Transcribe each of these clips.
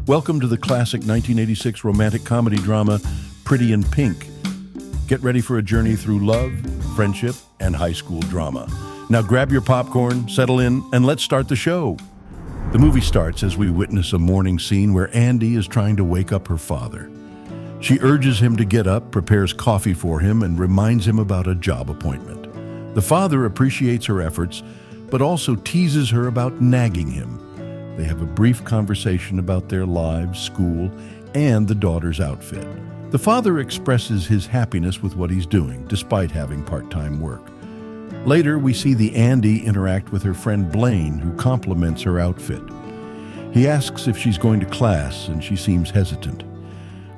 Welcome to the classic 1986 romantic comedy drama, Pretty in Pink. Get ready for a journey through love, friendship, and high school drama. Now grab your popcorn, settle in, and let's start the show. The movie starts as we witness a morning scene where Andie is trying to wake up her father. She urges him to get up, prepares coffee for him, and reminds him about a job appointment. The father appreciates her efforts, but also teases her about nagging him. They have a brief conversation about their lives, school, and the daughter's outfit. The father expresses his happiness with what he's doing, despite having part-time work. Later, we see the Andie interact with her friend Blane, who compliments her outfit. He asks if she's going to class, and she seems hesitant.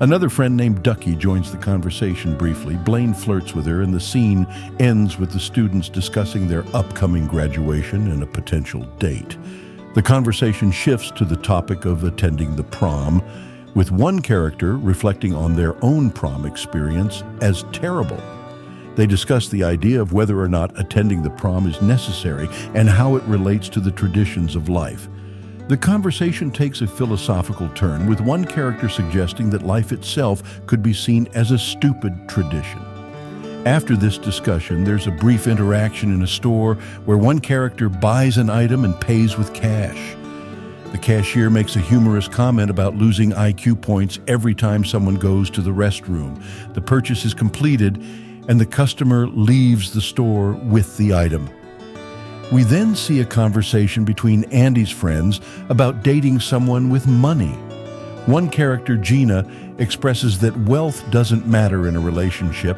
Another friend named Ducky joins the conversation briefly. Blane flirts with her, and the scene ends with the students discussing their upcoming graduation and a potential date. The conversation shifts to the topic of attending the prom, with one character reflecting on their own prom experience as terrible. They discuss the idea of whether or not attending the prom is necessary and how it relates to the traditions of life. The conversation takes a philosophical turn, with one character suggesting that life itself could be seen as a stupid tradition. After this discussion, there's a brief interaction in a store where one character buys an item and pays with cash. The cashier makes a humorous comment about losing IQ points every time someone goes to the restroom. The purchase is completed, and the customer leaves the store with the item. We then see a conversation between Andie's friends about dating someone with money. One character, Gina, expresses that wealth doesn't matter in a relationship,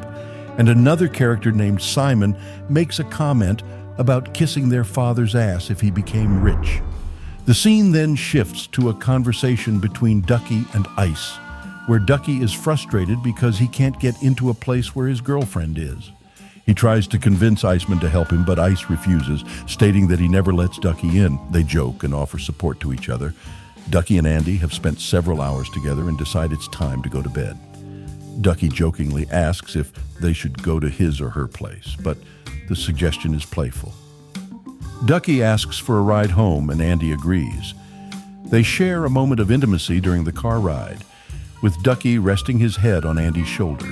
and another character named Simon makes a comment about kissing their father's ass if he became rich. The scene then shifts to a conversation between Ducky and Ice, where Ducky is frustrated because he can't get into a place where his girlfriend is. He tries to convince Iceman to help him, but Ice refuses, stating that he never lets Ducky in. They joke and offer support to each other. Ducky and Andie have spent several hours together and decide it's time to go to bed. Ducky jokingly asks if they should go to his or her place, but the suggestion is playful. Ducky asks for a ride home, and Andie agrees. They share a moment of intimacy during the car ride, with Ducky resting his head on Andie's shoulder.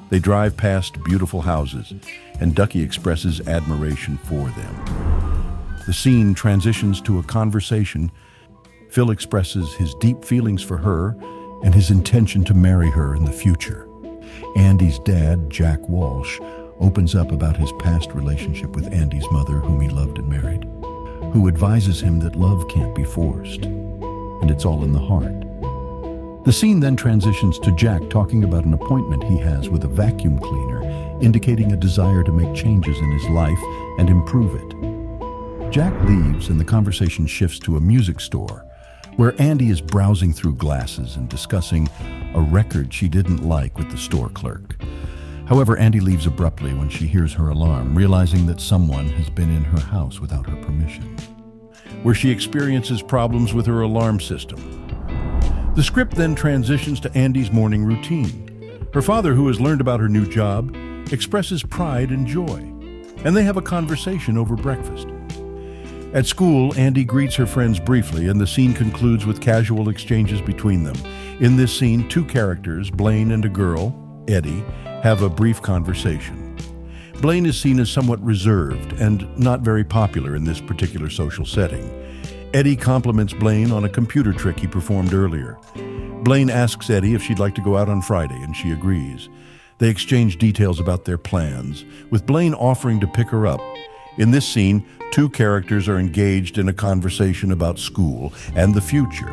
They drive past beautiful houses, and Ducky expresses admiration for them. The scene transitions to a conversation. Phil expresses his deep feelings for her and his intention to marry her in the future. Andie's dad, Jack Walsh, opens up about his past relationship with Andie's mother, whom he loved and married, who advises him that love can't be forced, and it's all in the heart. The scene then transitions to Jack talking about an appointment he has with a vacuum cleaner, indicating a desire to make changes in his life and improve it. Jack leaves, and the conversation shifts to a music store, where Andie is browsing through glasses and discussing a record she didn't like with the store clerk. However, Andie leaves abruptly when she hears her alarm, realizing that someone has been in her house without her permission, where she experiences problems with her alarm system. The script then transitions to Andie's morning routine. Her father, who has learned about her new job, expresses pride and joy, and they have a conversation over breakfast. At school, Andie greets her friends briefly, and the scene concludes with casual exchanges between them. In this scene, two characters, Blane and a girl, Eddie, have a brief conversation. Blane is seen as somewhat reserved and not very popular in this particular social setting. Eddie compliments Blane on a computer trick he performed earlier. Blane asks Eddie if she'd like to go out on Friday, and she agrees. They exchange details about their plans, with Blane offering to pick her up. In this scene, two characters are engaged in a conversation about school and the future.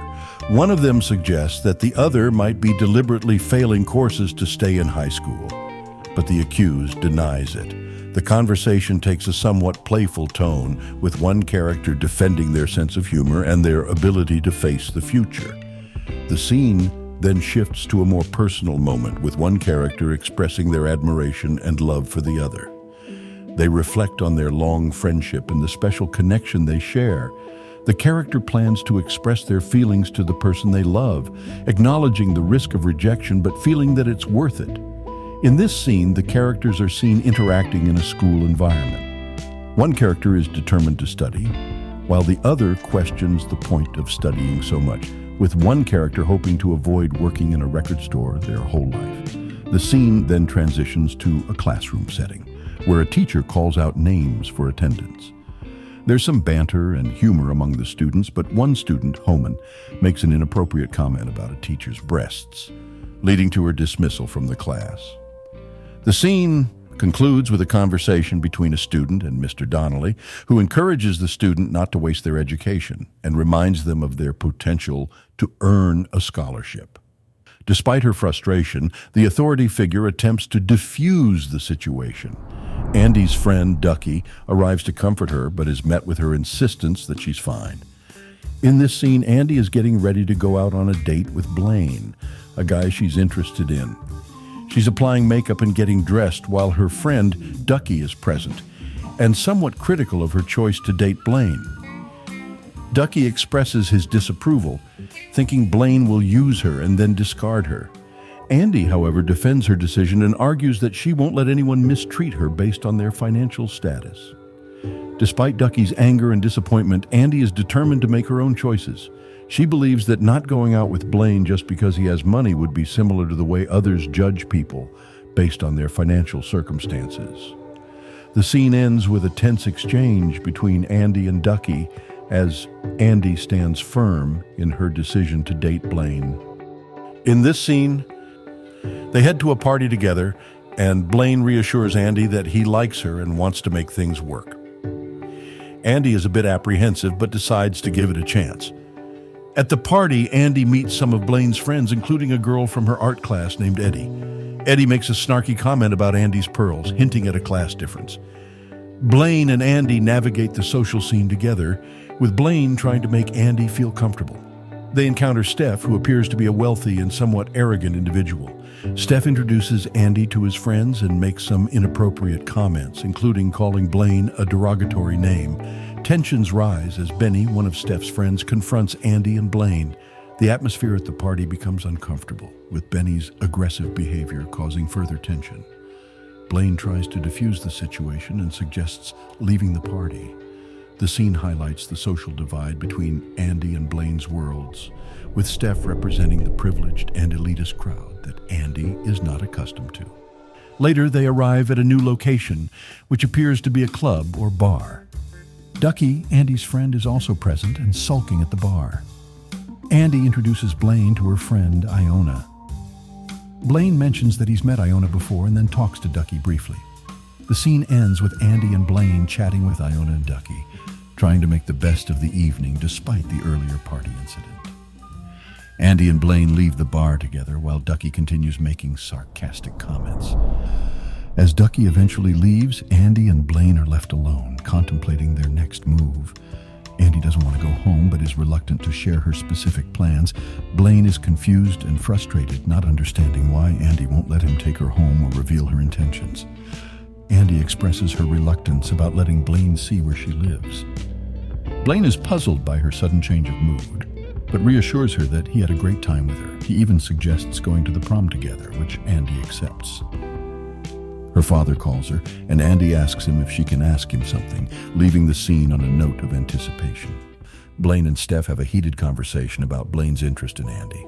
One of them suggests that the other might be deliberately failing courses to stay in high school, but the accused denies it. The conversation takes a somewhat playful tone, with one character defending their sense of humor and their ability to face the future. The scene then shifts to a more personal moment, with one character expressing their admiration and love for the other. They reflect on their long friendship and the special connection they share. The character plans to express their feelings to the person they love, acknowledging the risk of rejection but feeling that it's worth it. In this scene, the characters are seen interacting in a school environment. One character is determined to study, while the other questions the point of studying so much. with one character hoping to avoid working in a record store their whole life. The scene then transitions to a classroom setting, where a teacher calls out names for attendance. There's some banter and humor among the students, but one student, Homan, makes an inappropriate comment about a teacher's breasts, leading to her dismissal from the class. The scene concludes with a conversation between a student and Mr. Donnelly, who encourages the student not to waste their education and reminds them of their potential to earn a scholarship. Despite her frustration, the authority figure attempts to diffuse the situation. Andie's friend, Ducky, arrives to comfort her, but is met with her insistence that she's fine. In this scene, Andie is getting ready to go out on a date with Blane, a guy she's interested in. She's applying makeup and getting dressed while her friend, Ducky, is present, and somewhat critical of her choice to date Blane. Ducky expresses his disapproval, thinking Blane will use her and then discard her. Andie, however, defends her decision and argues that she won't let anyone mistreat her based on their financial status. Despite Ducky's anger and disappointment, Andie is determined to make her own choices. She believes that not going out with Blane just because he has money would be similar to the way others judge people based on their financial circumstances. The scene ends with a tense exchange between Andie and Ducky as Andie stands firm in her decision to date Blane. In this scene, they head to a party together, and Blane reassures Andie that he likes her and wants to make things work. Andie is a bit apprehensive, but decides to give it a chance. At the party, Andie meets some of Blane's friends, including a girl from her art class named Eddie. Eddie makes a snarky comment about Andie's pearls, hinting at a class difference. Blane and Andie navigate the social scene together, with Blane trying to make Andie feel comfortable. They encounter Steph, who appears to be a wealthy and somewhat arrogant individual. Steph introduces Andie to his friends and makes some inappropriate comments, including calling Blane a derogatory name. Tensions rise as Benny, one of Steph's friends, confronts Andie and Blane. The atmosphere at the party becomes uncomfortable, with Benny's aggressive behavior causing further tension. Blane tries to defuse the situation and suggests leaving the party. The scene highlights the social divide between Andie and Blane's worlds, with Steph representing the privileged and elitist crowd that Andie is not accustomed to. Later, they arrive at a new location, which appears to be a club or bar. Ducky, Andie's friend, is also present and sulking at the bar. Andie introduces Blane to her friend, Iona. Blane mentions that he's met Iona before and then talks to Ducky briefly. The scene ends with Andie and Blane chatting with Iona and Ducky, trying to make the best of the evening despite the earlier party incident. Andie and Blane leave the bar together while Ducky continues making sarcastic comments. As Ducky eventually leaves, Andie and Blane are left alone, contemplating their next move. Andie doesn't want to go home, but is reluctant to share her specific plans. Blane is confused and frustrated, not understanding why Andie won't let him take her home or reveal her intentions. Andie expresses her reluctance about letting Blane see where she lives. Blane is puzzled by her sudden change of mood, but reassures her that he had a great time with her. He even suggests going to the prom together, which Andie accepts. Her father calls her, and Andie asks him if she can ask him something, leaving the scene on a note of anticipation. Blane and Steph have a heated conversation about Blane's interest in Andie.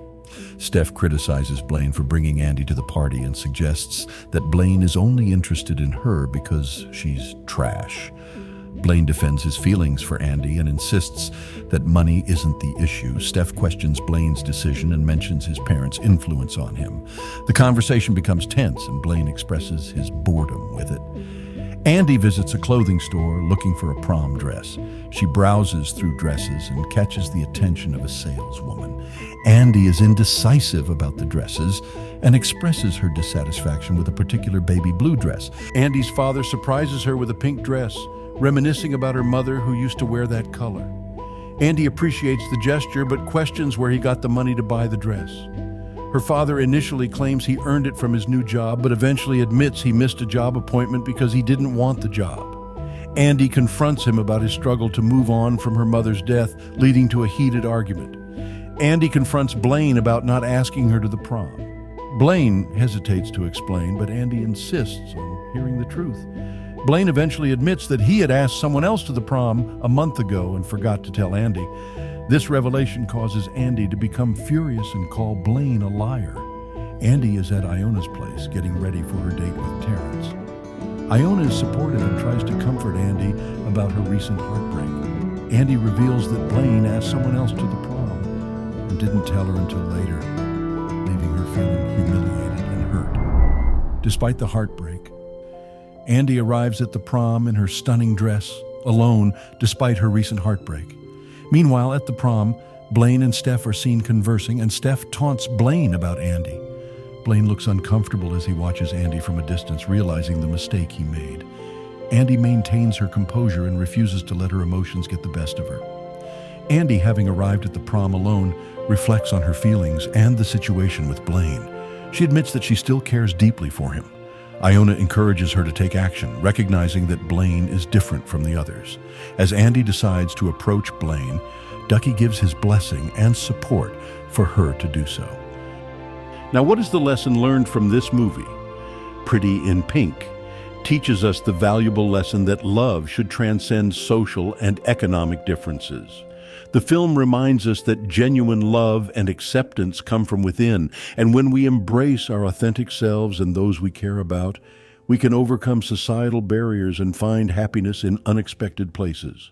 Steph criticizes Blane for bringing Andie to the party and suggests that Blane is only interested in her because she's trash. Blane defends his feelings for Andie and insists that money isn't the issue. Steph questions Blane's decision and mentions his parents' influence on him. The conversation becomes tense and Blane expresses his boredom with it. Andie visits a clothing store looking for a prom dress. She browses through dresses and catches the attention of a saleswoman. Andie is indecisive about the dresses and expresses her dissatisfaction with a particular baby blue dress. Andie's father surprises her with a pink dress, reminiscing about her mother who used to wear that color. Andie appreciates the gesture but questions where he got the money to buy the dress. Her father initially claims he earned it from his new job, but eventually admits he missed a job appointment because he didn't want the job. Andie confronts him about his struggle to move on from her mother's death, leading to a heated argument. Andie confronts Blane about not asking her to the prom. Blane hesitates to explain, but Andie insists on hearing the truth. Blane eventually admits that he had asked someone else to the prom a month ago and forgot to tell Andie. This revelation causes Andie to become furious and call Blane a liar. Andie is at Iona's place, getting ready for her date with Terrence. Iona is supportive and tries to comfort Andie about her recent heartbreak. Andie reveals that Blane asked someone else to the prom and didn't tell her until later, leaving her feeling humiliated and hurt. Despite the heartbreak, Andie arrives at the prom in her stunning dress, alone despite her recent heartbreak. Meanwhile, at the prom, Blane and Steph are seen conversing, and Steph taunts Blane about Andie. Blane looks uncomfortable as he watches Andie from a distance, realizing the mistake he made. Andie maintains her composure and refuses to let her emotions get the best of her. Andie, having arrived at the prom alone, reflects on her feelings and the situation with Blane. She admits that she still cares deeply for him. Iona encourages her to take action, recognizing that Blane is different from the others. As Andie decides to approach Blane, Ducky gives his blessing and support for her to do so. Now, what is the lesson learned from this movie? Pretty in Pink teaches us the valuable lesson that love should transcend social and economic differences. The film reminds us that genuine love and acceptance come from within, and when we embrace our authentic selves and those we care about, we can overcome societal barriers and find happiness in unexpected places.